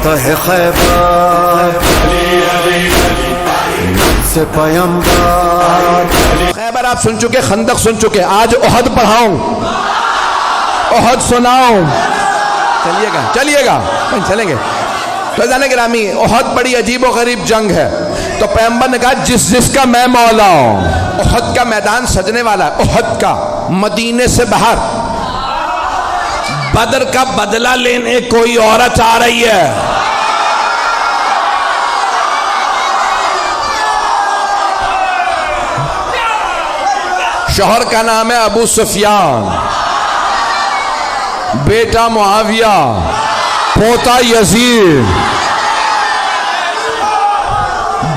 فتح خیبر سے پیمبر. خیبر آپ سن چکے، خندق سن چکے، آج احد پڑھاؤں، احد سناؤں. چلیے گا چلیں گے. فیضان گرامی، احد بڑی عجیب و غریب جنگ ہے. تو پیغمبر نے کہا جس کا میں مولا ہوں. احد کا میدان سجنے والا ہے، احد کا، مدینے سے باہر. بدر کا بدلہ لینے کوئی عورت آ رہی ہے. شوہر کا نام ہے ابو سفیان، بیٹا معاویہ، پوتا یزید،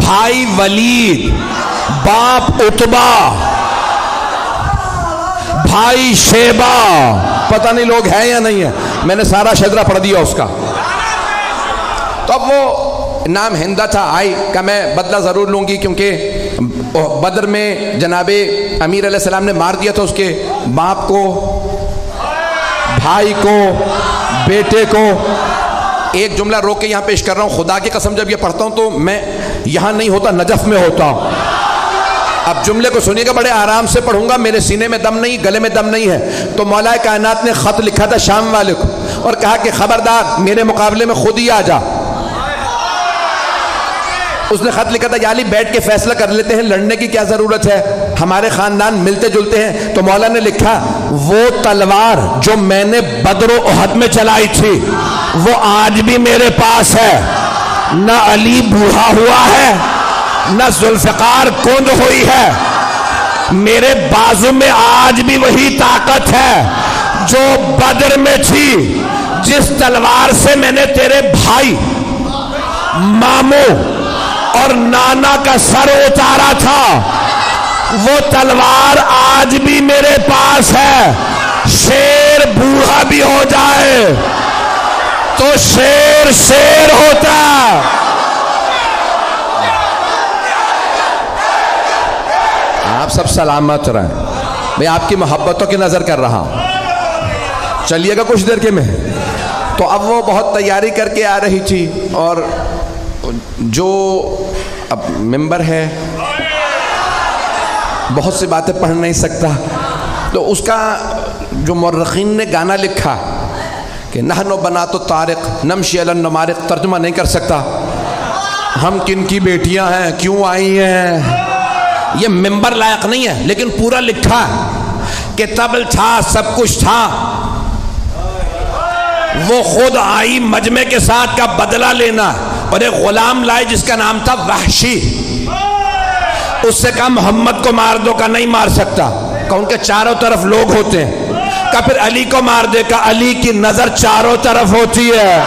بھائی ولید، باپ عتبہ، بھائی شیبہ. پتہ نہیں لوگ ہیں یا نہیں ہیں، میں نے سارا شجرہ پڑھ دیا اس کا. تو اب وہ نام ہندہ تھا، آئی کہ میں بدلہ ضرور لوں گی، کیونکہ بدر میں جناب امیر علیہ السلام نے مار دیا تھا اس کے باپ کو، بھائی کو، بیٹے کو. ایک جملہ روک کے یہاں پیش کر رہا ہوں، خدا کی قسم جب یہ پڑھتا ہوں تو میں یہاں نہیں ہوتا، نجف میں ہوتا ہوں. اب جملے کو سنیے گا، بڑے آرام سے پڑھوں گا، میرے سینے میں دم نہیں، گلے میں دم نہیں ہے. تو مولا کائنات نے خط لکھا تھا شام والے کو اور کہا کہ خبردار میرے مقابلے میں خود ہی آ جا. اس نے خط لکھا تھا یا علی بیٹھ کے فیصلہ کر لیتے ہیں، لڑنے کی کیا ضرورت ہے، ہمارے خاندان ملتے جلتے ہیں. تو مولا نے لکھا وہ تلوار جو میں نے بدر و احد میں چلائی تھی وہ آج بھی میرے پاس ہے. نہ علی بوڑھا ہوا ہے، نہ ذوالفقار کند ہوئی ہے، میرے بازو میں آج بھی وہی طاقت ہے جو بدر میں تھی. جس تلوار سے میں نے تیرے بھائی، ماموں اور نانا کا سر اتارا تھا وہ تلوار آج بھی میرے پاس ہے. شیر بوڑھا بھی ہو جائے تو شیر شیر ہوتا. آپ سب سلامت رہیں. میں آپ کی محبتوں کی نظر کر رہا ہوں. چلیے گا کچھ دیر کے میں. تو اب وہ بہت تیاری کر کے آ رہی تھی، اور جو اب ممبر ہے بہت سی باتیں پڑھ نہیں سکتا، تو اس کا جو مورخین نے گانا لکھا کہ نحن بنات الطارق نمشی علی النمارق، ترجمہ نہیں کر سکتا. ہم کن کی بیٹیاں ہیں، کیوں آئی ہیں، یہ ممبر لائق نہیں ہے، لیکن پورا لکھا کہ طبل تھا، سب کچھ تھا، وہ خود آئی مجمع کے ساتھ کا بدلہ لینا، اور ایک غلام لائے جس کا نام تھا وحشی. اس سے کہا محمد کو مار دو، کا نہیں مار سکتا، کہ ان کے چاروں طرف لوگ ہوتے ہیں. کہ پھر علی کو مار دے، کہ علی کی نظر چاروں طرف ہوتی ہے.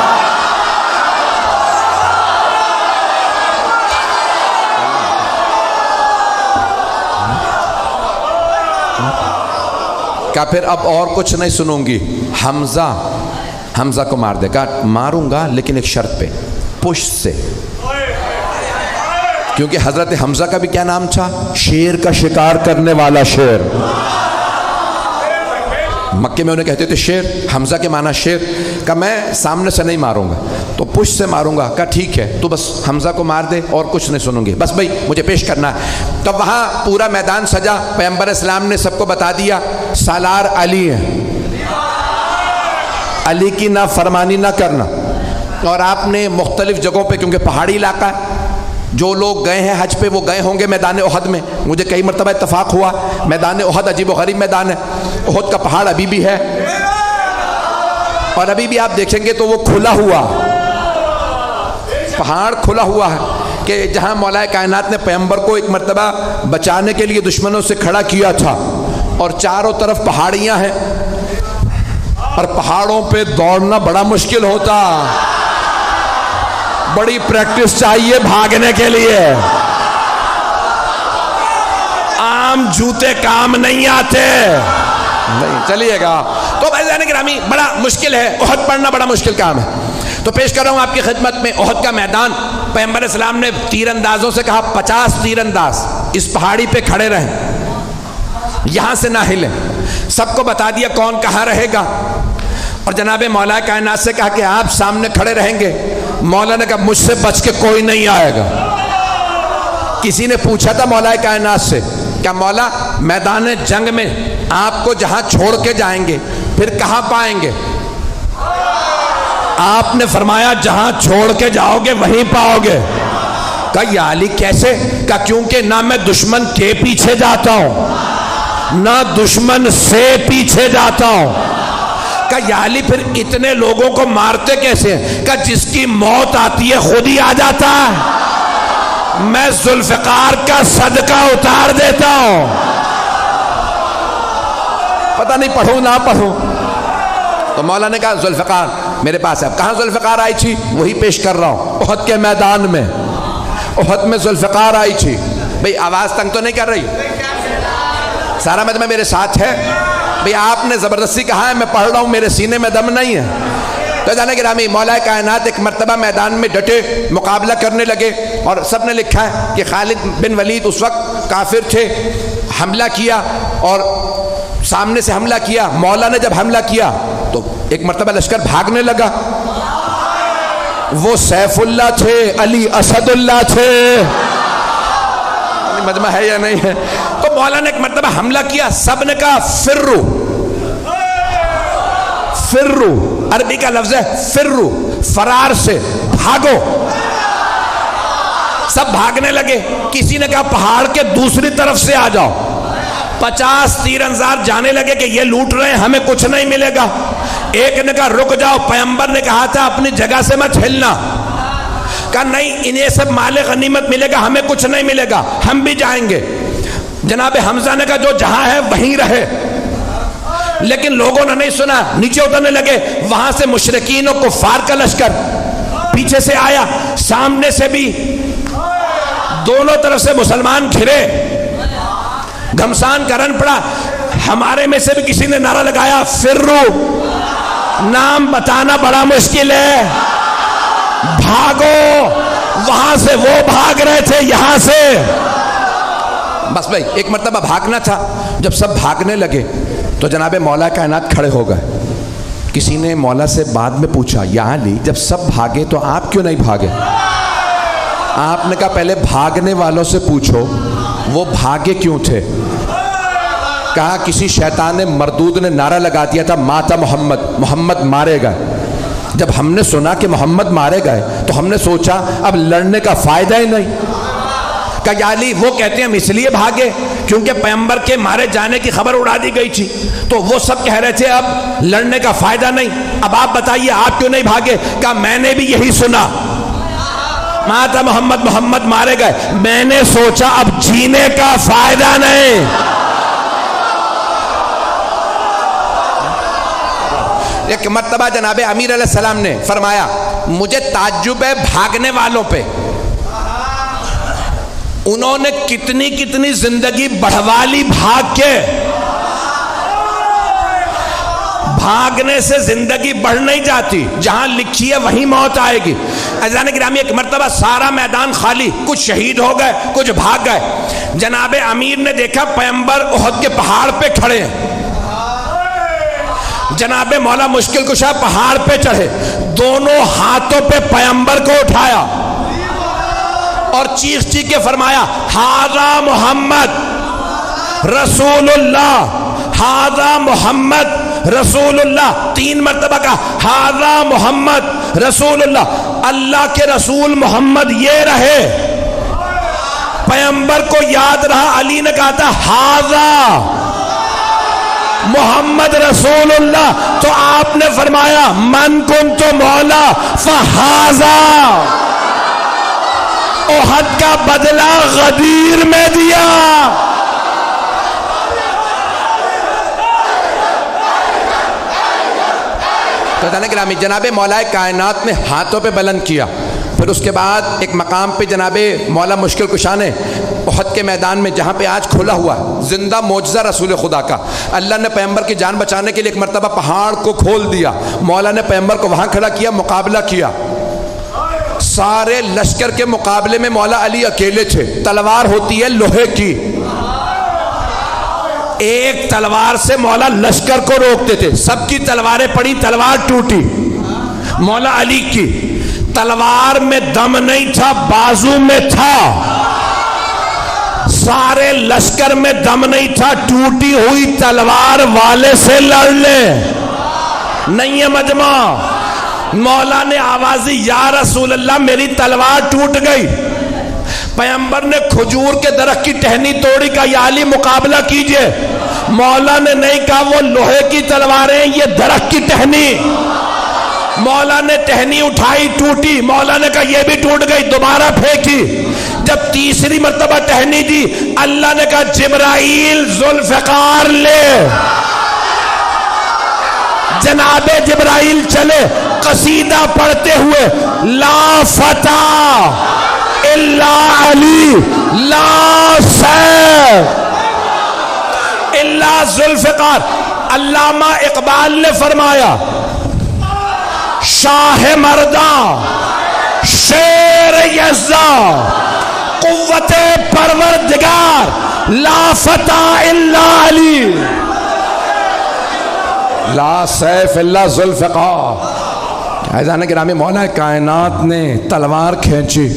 کہ پھر اب اور کچھ نہیں سنوں گی، حمزہ کو مار دے. کہا ماروں گا لیکن ایک شرط پہ، پشت سے، کیونکہ حضرت حمزہ کا بھی کیا نام تھا، شیر کا شکار کرنے والا شیر. مکے میں انہیں کہتے تھے شیر، حمزہ کے معنی شیر. کہ میں سامنے سے نہیں ماروں گا تو پشت سے ماروں گا. کہا ٹھیک ہے، تو بس حمزہ کو مار دے اور کچھ نہیں سنوں گی، بس بھائی مجھے پیش کرنا ہے. تو وہاں پورا میدان سجا، پیغمبر اسلام نے سب کو بتا دیا سالار علی ہے، علی کی نافرمانی نہ کرنا. اور آپ نے مختلف جگہوں پہ، کیونکہ پہاڑی علاقہ ہے، جو لوگ گئے ہیں حج پہ وہ گئے ہوں گے میدان احد میں. مجھے کئی مرتبہ اتفاق ہوا، میدان احد عجیب و غریب میدان ہے. احد کا پہاڑ ابھی بھی ہے، اور ابھی بھی آپ دیکھیں گے تو وہ کھلا ہوا پہاڑ کھلا ہوا ہے، کہ جہاں مولا کائنات نے پیغمبر کو ایک مرتبہ بچانے کے لیے دشمنوں سے کھڑا کیا تھا، اور چاروں طرف پہاڑیاں ہیں، اور پہاڑوں پہ دوڑنا بڑا مشکل ہوتا، بڑی پریکٹس چاہیے بھاگنے کے لیے، عام جوتے کام نہیں آتے. نہیں چلیے گا. تو بھائیان گرامی بڑا مشکل ہے، احد پڑھنا بڑا مشکل کام ہے. تو پیش کر رہا ہوں آپ کی خدمت میں احد کا میدان. پیغمبر اسلام نے تیر اندازوں سے کہا 50 تیر انداز اس پہاڑی پہ کھڑے رہیں، یہاں سے نہ ہلیں. سب کو بتا دیا کون کہاں رہے گا، اور جناب مولا کائنات سے کہا کہ آپ سامنے کھڑے رہیں گے. مولا نے کہا مجھ سے بچ کے کوئی نہیں آئے گا. کسی نے پوچھا تھا مولا کائنات سے کیا مولا میدان جنگ میں آپ کو جہاں چھوڑ کے جائیں گے پھر کہاں پائیں گے؟ آپ نے فرمایا جہاں چھوڑ کے جاؤ گے وہیں پاؤ گے. کہا یا علی کیسے؟ کہا کیونکہ نہ میں دشمن کے پیچھے جاتا ہوں نہ دشمن سے پیچھے جاتا ہوں. کہا یا علی پھر اتنے لوگوں کو مارتے کیسے ہیں؟ کہا جس کی موت آتی ہے خود ہی آ جاتا ہے، میں ذوالفقار کا صدقہ اتار دیتا ہوں. پتہ نہیں پڑھوں نہ پڑھوں. تو مولا نے کہا ذوالفقار میرے پاس ہے. کہاں ذوالفقار آئی تھی؟ وہی پیش کر رہا ہوں، احد کے میدان میں. احد میں ذوالفقار آئی تھی. بھئی آواز تنگ تو نہیں کر رہی؟ سارا مجمع میرے ساتھ ہے؟ بھئی آپ نے زبردستی کہا ہے، میں پڑھ رہا ہوں، میرے سینے میں دم نہیں ہے. تو جانے گرامی مولا کائنات ایک مرتبہ میدان میں ڈٹے مقابلہ کرنے لگے، اور سب نے لکھا ہے کہ خالد بن ولید اس وقت کافر تھے. حملہ کیا اور سامنے سے حملہ کیا. مولا نے جب حملہ کیا تو ایک مرتبہ لشکر بھاگنے لگا. وہ سیف اللہ تھے، علی اسد اللہ تھے. مجمع ہے یا نہیں ہے؟ تو مولا نے ایک مرتبہ حملہ کیا. سب نے کہا فرو. فرو عربی کا لفظ ہے فرو، فرار سے، بھاگو. سب بھاگنے لگے. کسی نے کہا پہاڑ کے دوسری طرف سے آ جاؤ. 50 تیر انزار جانے لگے کہ یہ لوٹ رہے ہیں، ہمیں کچھ نہیں ملے گا. ایک نے کہا رک جاؤ، پیغمبر نے کہا تھا اپنی جگہ سے مت ہلنا. کہا نہیں انہیں سب مال غنیمت ملے گا، ہمیں کچھ نہیں ملے گا، ہم بھی جائیں گے. جناب حمزہ نے کہا جو جہاں ہے وہیں رہے. لیکن لوگوں نے نہیں سنا، نیچے اترنے لگے. وہاں سے مشرکین و کفار کا لشکر پیچھے سے آیا، سامنے سے بھی، دونوں طرف سے مسلمان گھرے. گھمسان کرن پڑا. ہمارے میں سے بھی کسی نے نعرہ لگایا فرو. نام بتانا بڑا مشکل ہے، بھاگو. وہاں سے وہ بھاگ رہے تھے، یہاں سے. بس بھائی ایک مرتبہ بھاگنا تھا. جب سب بھاگنے لگے تو جناب مولا کائنات کھڑے ہو گئے. کسی نے مولا سے بعد میں پوچھا یا علی جب سب بھاگے تو آپ کیوں نہیں بھاگے؟ آپ نے کہا پہلے بھاگنے والوں سے پوچھو وہ بھاگے کیوں تھے. کہا کسی شیطان مردود نے نعرہ لگا دیا تھا ماتا محمد، محمد مارے گئے. جب ہم نے سنا کہ محمد مارے گئے تو ہم نے سوچا اب لڑنے کا فائدہ ہی نہیں. کہ یا علی وہ کہتے ہیں ہم اس لیے بھاگے کیونکہ پیغمبر کے مارے جانے کی خبر اڑا دی گئی تھی، تو وہ سب کہہ رہے تھے اب لڑنے کا فائدہ نہیں. اب آپ بتائیے آپ کیوں نہیں بھاگے؟ کہا میں نے بھی یہی سنا، ماتا محمد، محمد مارے گئے. میں نے سوچا اب جینے کا فائدہ نہیں. ایک مرتبہ جناب امیر علیہ السلام نے فرمایا مجھے تعجب ہے بھاگنے والوں پہ. انہوں نے کتنی کتنی زندگی بڑھوا لی بھاگ کے. بھاگنے سے زندگی بڑھ نہیں جاتی، جہاں لکھی ہے وہیں موت آئے گی. عزیزان گرامی ایک مرتبہ سارا میدان خالی، کچھ شہید ہو گئے کچھ بھاگ گئے. جناب امیر نے دیکھا پیغمبر احد کے پہاڑ پہ کھڑے ہیں. جناب مولا مشکل کشا پہاڑ پہ چڑھے، دونوں ہاتھوں پہ پیغمبر کو اٹھایا اور چیخ چیخ کے فرمایا ھذا محمد رسول اللہ، ھذا محمد رسول اللہ. 3 مرتبہ کہا ھذا محمد رسول اللہ. اللہ کے رسول محمد یہ رہے. پیغمبر کو یاد رہا. علی نے کہا تھا ھذا محمد رسول اللہ، تو آپ نے فرمایا من کنت مولا فھذا. احد کا بدلہ غدیر میں دیا. تو گرامی جناب مولا کائنات نے ہاتھوں پہ بلند کیا. پھر اس کے بعد ایک مقام پہ جناب مولا مشکل کشا نے احد کے میدان میں جہاں پہ آج کھلا ہوا زندہ معجزہ رسول خدا کا، اللہ نے پیغمبر کی جان بچانے کے لیے ایک مرتبہ پہاڑ کو کھول دیا. مولا نے پیغمبر کو وہاں کھڑا کیا، مقابلہ کیا. سارے لشکر کے مقابلے میں مولا علی اکیلے تھے. تلوار ہوتی ہے لوہے کی، ایک تلوار سے مولا لشکر کو روکتے تھے. سب کی تلواریں پڑی، تلوار ٹوٹی. مولا علی کی تلوار میں دم نہیں تھا، بازو میں تھا. سارے لشکر میں دم نہیں تھا، ٹوٹی ہوئی تلوار والے سے لڑ لے. نہیں ہے مجمع. مولا نے آوازی یا رسول اللہ میری تلوار ٹوٹ گئی. پیغمبر نے کھجور کے درخت کی ٹہنی توڑی، کہا یا علی مقابلہ کیجئے. مولا نے نہیں کہا وہ لوہے کی تلواریں، یہ درخت کی ٹہنی. مولا نے ٹہنی اٹھائی، ٹوٹی. مولا نے کہا یہ بھی ٹوٹ گئی، دوبارہ پھینکی. جب تیسری مرتبہ ٹہنی دی، اللہ نے کہا جبرائیل ذوالفقار لے. جناب جبرائیل چلے قصیدہ پڑھتے ہوئے، لا فتح الا علی لا سیف الا ذوالفقار. علامہ اقبال نے فرمایا شاہ مرداں شیر یزداں قوت پروردگار لا فتح الا علی لا سیف الا ذوالفقار. عزیزان گرامی، مولا کائنات نے تلوار کھینچی،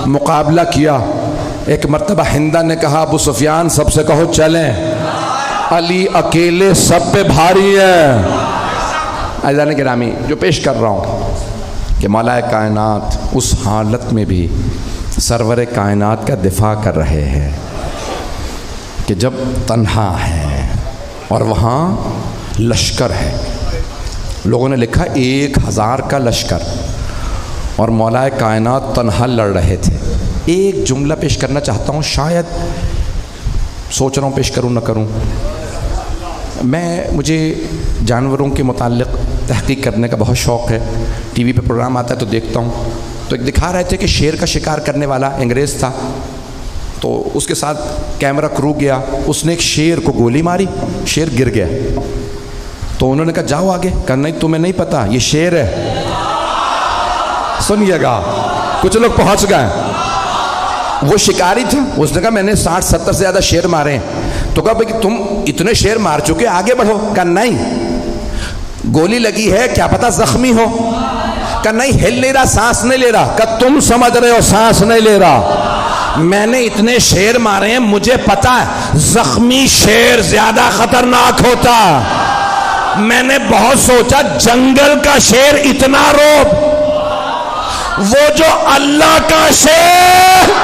مقابلہ کیا. ایک مرتبہ ہندہ نے کہا ابو سفیان سب سے کہو چلیں، علی اکیلے سب پہ بھاری ہے. عزیزان گرامی، جو پیش کر رہا ہوں کہ مولا کائنات اس حالت میں بھی سرور کائنات کا دفاع کر رہے ہیں کہ جب تنہا ہے اور وہاں لشکر ہے. لوگوں نے لکھا 1000 کا لشکر اور مولا کائنات تنہا لڑ رہے تھے. ایک جملہ پیش کرنا چاہتا ہوں، شاید سوچ رہا ہوں پیش کروں نہ کروں. مجھے جانوروں کے متعلق تحقیق کرنے کا بہت شوق ہے. ٹی وی پہ پروگرام آتا ہے تو دیکھتا ہوں. تو ایک دکھا رہے تھے کہ شیر کا شکار کرنے والا انگریز تھا، تو اس کے ساتھ کیمرہ کرو گیا. اس نے ایک شیر کو گولی ماری، شیر گر گیا. تو انہوں نے کہا جاؤ آگے. کہا نہیں تمہیں نہیں پتا یہ شیر ہے. سنیے گا، کچھ لوگ پہنچ گئے. وہ شکاری تھا، اس نے کہا میں نے 60-70 سے زیادہ شیر مارے ہیں. تو کہا بھئی تم اتنے شیر مار چکے، آگے بڑھو. کہا نہیں گولی لگی ہے، کیا پتا زخمی ہو. کہا نہیں ہل نہیں رہا، سانس نہیں لے رہا. کہا تم سمجھ رہے ہو سانس نہیں لے رہا، میں نے اتنے شیر مارے ہیں، مجھے پتا ہے زخمی شیر زیادہ خطرناک ہوتا. میں نے بہت سوچا جنگل کا شیر اتنا روب، وہ جو اللہ کا شیر